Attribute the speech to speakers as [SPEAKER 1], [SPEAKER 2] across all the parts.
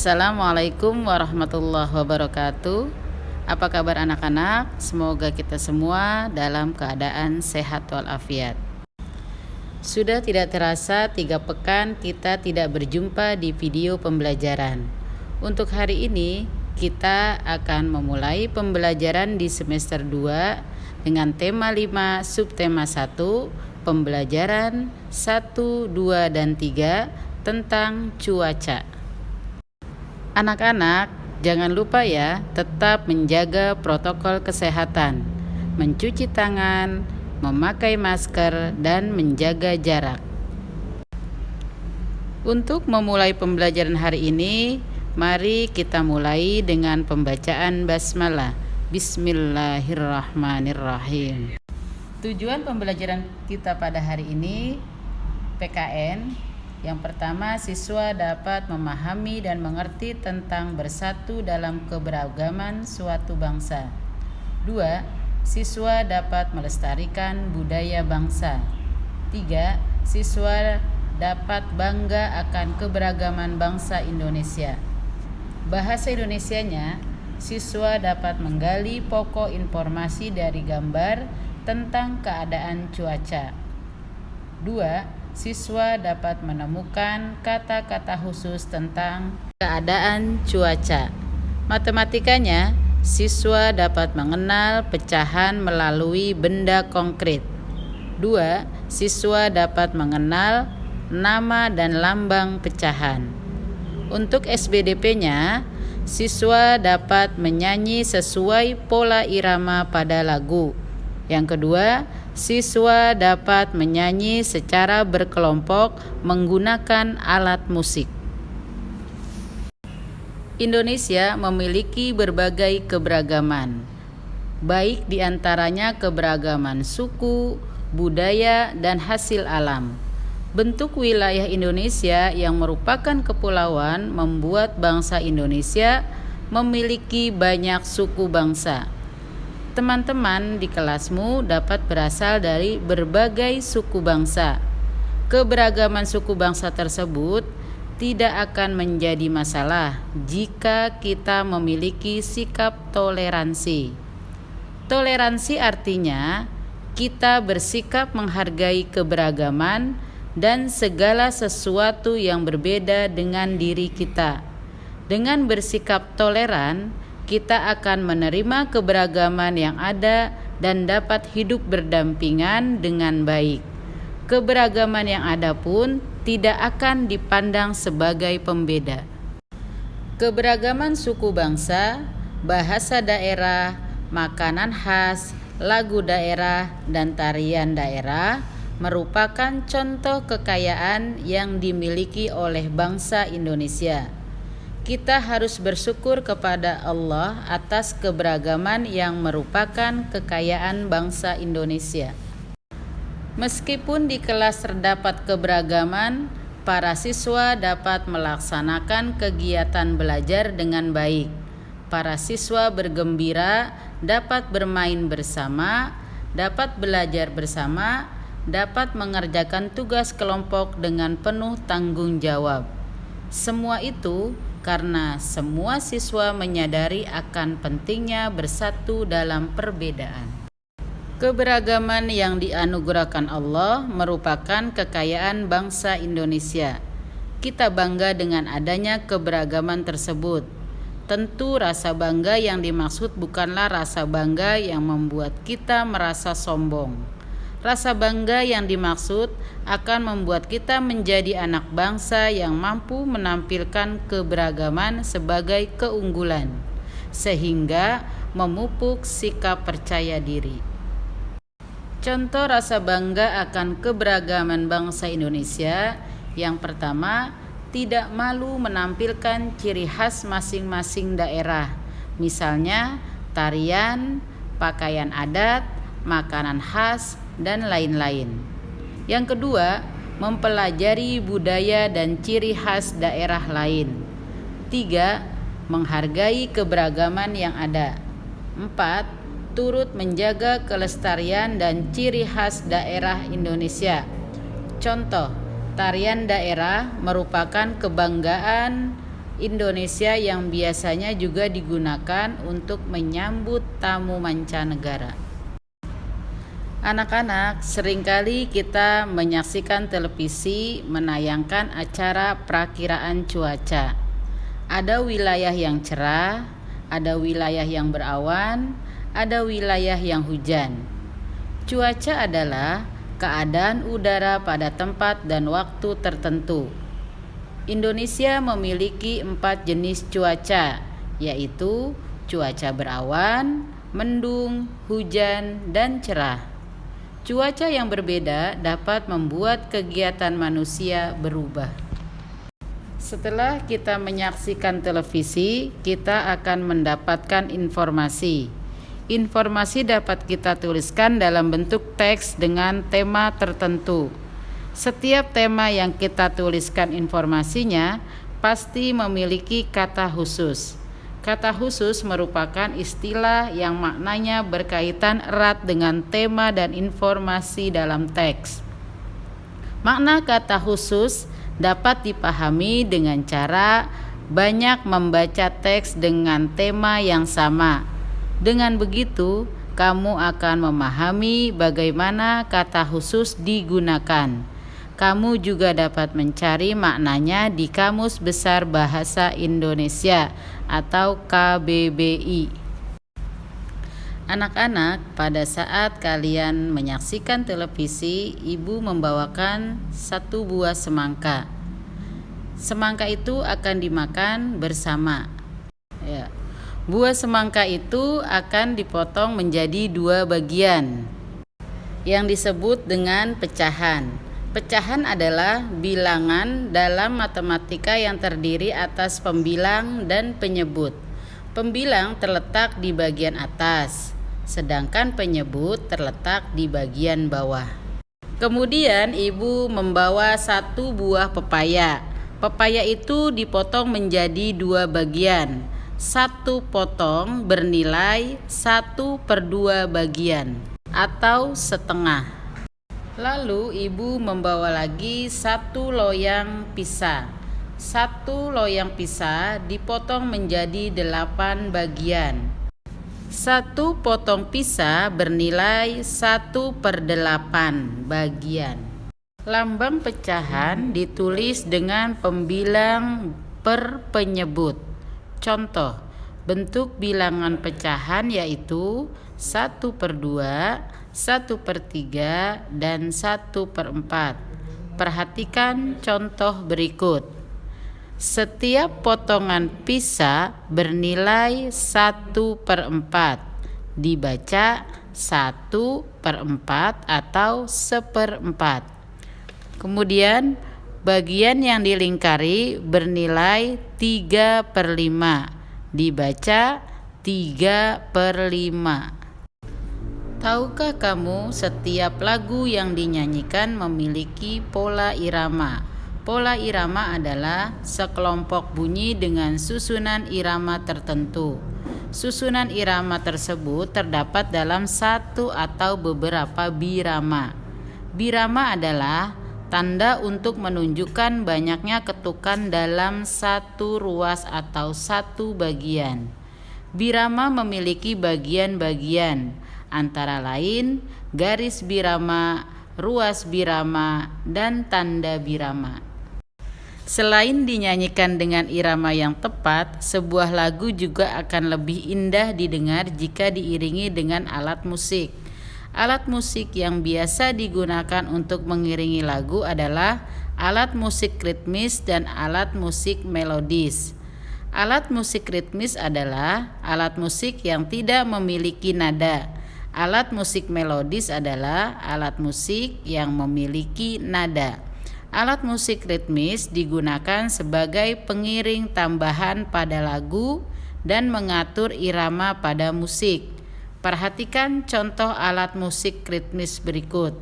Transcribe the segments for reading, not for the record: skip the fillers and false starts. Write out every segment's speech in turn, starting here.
[SPEAKER 1] Assalamualaikum warahmatullahi wabarakatuh. Apa kabar anak-anak? Semoga kita semua dalam keadaan sehat walafiat. Sudah tidak terasa 3 pekan kita tidak berjumpa di video pembelajaran. Untuk hari ini kita akan memulai pembelajaran di semester 2 dengan tema 5 subtema 1, pembelajaran 1, 2, dan 3 tentang cuaca. Anak-anak, jangan lupa ya, tetap menjaga protokol kesehatan, mencuci tangan, memakai masker, dan menjaga jarak. Untuk memulai pembelajaran hari ini, mari kita mulai dengan pembacaan basmalah. Bismillahirrahmanirrahim. Tujuan pembelajaran kita pada hari ini, PKN. Yang pertama, siswa dapat memahami dan mengerti tentang bersatu dalam keberagaman suatu bangsa. 2. Siswa dapat melestarikan budaya bangsa. 3. Siswa dapat bangga akan keberagaman bangsa Indonesia. Bahasa Indonesianya, siswa dapat menggali pokok informasi dari gambar tentang keadaan cuaca. 2. Siswa dapat menemukan kata-kata khusus tentang keadaan cuaca. Matematikanya, siswa dapat mengenal pecahan melalui benda konkret. 2. Siswa dapat mengenal nama dan lambang pecahan. Untuk SBDP-nya, siswa dapat menyanyi sesuai pola irama pada lagu. Yang kedua, siswa dapat menyanyi secara berkelompok menggunakan alat musik. Indonesia memiliki berbagai keberagaman, baik diantaranya keberagaman suku, budaya, dan hasil alam. Bentuk wilayah Indonesia yang merupakan kepulauan membuat bangsa Indonesia memiliki banyak suku bangsa. Teman-teman di kelasmu dapat berasal dari berbagai suku bangsa. Keberagaman suku bangsa tersebut tidak akan menjadi masalah jika kita memiliki sikap toleransi. Toleransi artinya kita bersikap menghargai keberagaman dan segala sesuatu yang berbeda dengan diri kita. Dengan bersikap toleran, kita akan menerima keberagaman yang ada dan dapat hidup berdampingan dengan baik. Keberagaman yang ada pun tidak akan dipandang sebagai pembeda. Keberagaman suku bangsa, bahasa daerah, makanan khas, lagu daerah, dan tarian daerah merupakan contoh kekayaan yang dimiliki oleh bangsa Indonesia. Kita harus bersyukur kepada Allah atas keberagaman yang merupakan kekayaan bangsa Indonesia. Meskipun di kelas terdapat keberagaman, para siswa dapat melaksanakan kegiatan belajar dengan baik. Para siswa bergembira, dapat bermain bersama, dapat belajar bersama, dapat mengerjakan tugas kelompok dengan penuh tanggung jawab. Semua itu karena semua siswa menyadari akan pentingnya bersatu dalam perbedaan. Keberagaman yang dianugerahkan Allah merupakan kekayaan bangsa Indonesia. Kita bangga dengan adanya keberagaman tersebut. Tentu rasa bangga yang dimaksud bukanlah rasa bangga yang membuat kita merasa sombong. Rasa bangga yang dimaksud akan membuat kita menjadi anak bangsa yang mampu menampilkan keberagaman sebagai keunggulan, sehingga memupuk sikap percaya diri. Contoh rasa bangga akan keberagaman bangsa Indonesia, yang pertama, tidak malu menampilkan ciri khas masing-masing daerah, misalnya tarian, pakaian adat, makanan khas, dan lain-lain. Yang kedua, mempelajari budaya dan ciri khas daerah lain. 3. Menghargai keberagaman yang ada. 4. Turut menjaga kelestarian dan ciri khas daerah Indonesia. Contoh, tarian daerah merupakan kebanggaan Indonesia yang biasanya juga digunakan untuk menyambut tamu mancanegara. Anak-anak, seringkali kita menyaksikan televisi menayangkan acara perakiraan cuaca. Ada wilayah yang cerah, ada wilayah yang berawan, ada wilayah yang hujan. Cuaca adalah keadaan udara pada tempat dan waktu tertentu. Indonesia memiliki 4 jenis cuaca, yaitu cuaca berawan, mendung, hujan, dan cerah. Cuaca yang berbeda dapat membuat kegiatan manusia berubah. Setelah kita menyaksikan televisi, kita akan mendapatkan informasi. Informasi dapat kita tuliskan dalam bentuk teks dengan tema tertentu. Setiap tema yang kita tuliskan informasinya pasti memiliki kata khusus. Kata khusus merupakan istilah yang maknanya berkaitan erat dengan tema dan informasi dalam teks. Makna kata khusus dapat dipahami dengan cara banyak membaca teks dengan tema yang sama. Dengan begitu, kamu akan memahami bagaimana kata khusus digunakan. Kamu juga dapat mencari maknanya di Kamus Besar Bahasa Indonesia atau KBBI. Anak-anak, pada saat kalian menyaksikan televisi, ibu membawakan 1 buah semangka. Semangka itu akan dimakan bersama. Ya. Buah semangka itu akan dipotong menjadi 2 bagian yang disebut dengan pecahan. Pecahan adalah bilangan dalam matematika yang terdiri atas pembilang dan penyebut. Pembilang terletak di bagian atas, sedangkan penyebut terletak di bagian bawah. Kemudian ibu membawa 1 buah pepaya. Pepaya itu dipotong menjadi 2 bagian. 1 potong bernilai 1/2 bagian atau setengah. Lalu ibu membawa lagi 1 loyang pisang. 1 loyang pisang dipotong menjadi 8 bagian. 1 potong pisang bernilai 1/8 bagian. Lambang pecahan ditulis dengan pembilang per penyebut. Contoh, bentuk bilangan pecahan yaitu 1/2, 1/3, dan 1/4. Perhatikan contoh berikut. Setiap potongan pisang bernilai 1/4. Dibaca 1/4 atau 1/4. Kemudian bagian yang dilingkari bernilai 3/5. Dibaca 3/5. Tahukah kamu setiap lagu yang dinyanyikan memiliki pola irama? Pola irama adalah sekelompok bunyi dengan susunan irama tertentu. Susunan irama tersebut terdapat dalam 1 atau beberapa birama. Birama adalah tanda untuk menunjukkan banyaknya ketukan dalam 1 ruas atau 1 bagian. Birama memiliki bagian-bagian, antara lain garis birama, ruas birama, dan tanda birama. Selain dinyanyikan dengan irama yang tepat, sebuah lagu juga akan lebih indah didengar jika diiringi dengan alat musik. Alat musik yang biasa digunakan untuk mengiringi lagu adalah alat musik ritmis dan alat musik melodis. Alat musik ritmis adalah alat musik yang tidak memiliki nada. Alat musik melodis adalah alat musik yang memiliki nada. Alat musik ritmis digunakan sebagai pengiring tambahan pada lagu dan mengatur irama pada musik. Perhatikan contoh alat musik ritmis berikut.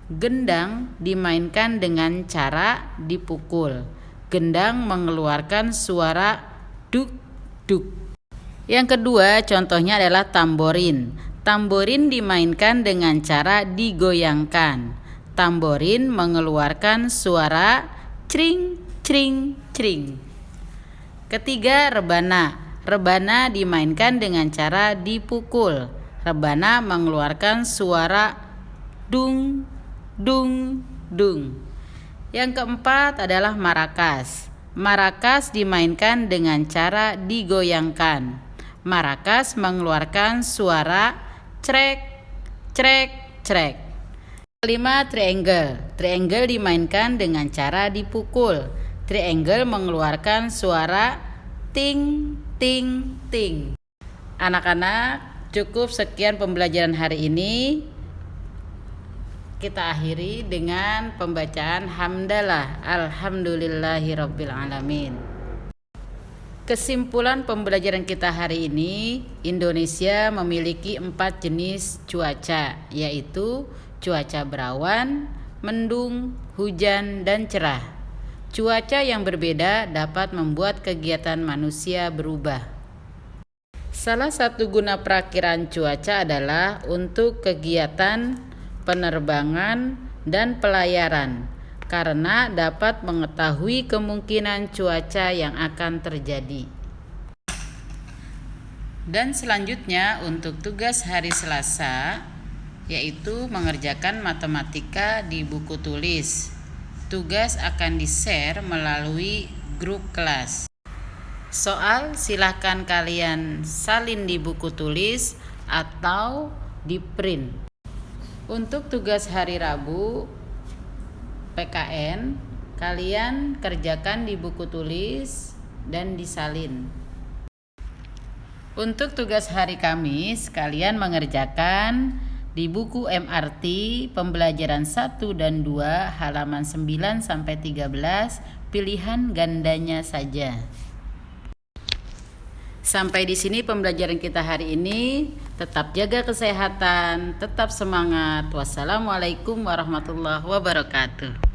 [SPEAKER 1] Gendang dimainkan dengan cara dipukul. Gendang mengeluarkan suara duk-duk. Yang kedua contohnya adalah tamborin. Tamborin dimainkan dengan cara digoyangkan. Tamborin mengeluarkan suara cring, cring, cring. Ketiga, rebana. Rebana dimainkan dengan cara dipukul. Rebana mengeluarkan suara dung, dung, dung. Yang keempat adalah marakas. Marakas dimainkan dengan cara digoyangkan. Marakas mengeluarkan suara crek, crek, crek. Kelima, triangle. Triangle dimainkan dengan cara dipukul. Triangle mengeluarkan suara ting, ting, ting. Anak-anak, cukup sekian pembelajaran hari ini. Kita akhiri dengan pembacaan hamdalah. Alhamdulillahirabbil alamin. Kesimpulan pembelajaran kita hari ini, Indonesia memiliki 4 jenis cuaca, yaitu cuaca berawan, mendung, hujan, dan cerah. Cuaca yang berbeda dapat membuat kegiatan manusia berubah. Salah satu guna perakiraan cuaca adalah untuk kegiatan penerbangan dan pelayaran, karena dapat mengetahui kemungkinan cuaca yang akan terjadi. Dan selanjutnya untuk tugas hari Selasa, yaitu mengerjakan matematika di buku tulis. Tugas akan di-share melalui grup kelas. Soal silahkan kalian salin di buku tulis atau di print. Untuk tugas hari Rabu PKN, kalian kerjakan di buku tulis dan disalin. Untuk tugas hari Kamis, kalian mengerjakan di buku MRT pembelajaran 1 dan 2 halaman 9 sampai 13, pilihan gandanya saja. Sampai di sini pembelajaran kita hari ini. Tetap jaga kesehatan, tetap semangat. Wassalamualaikum warahmatullahi wabarakatuh.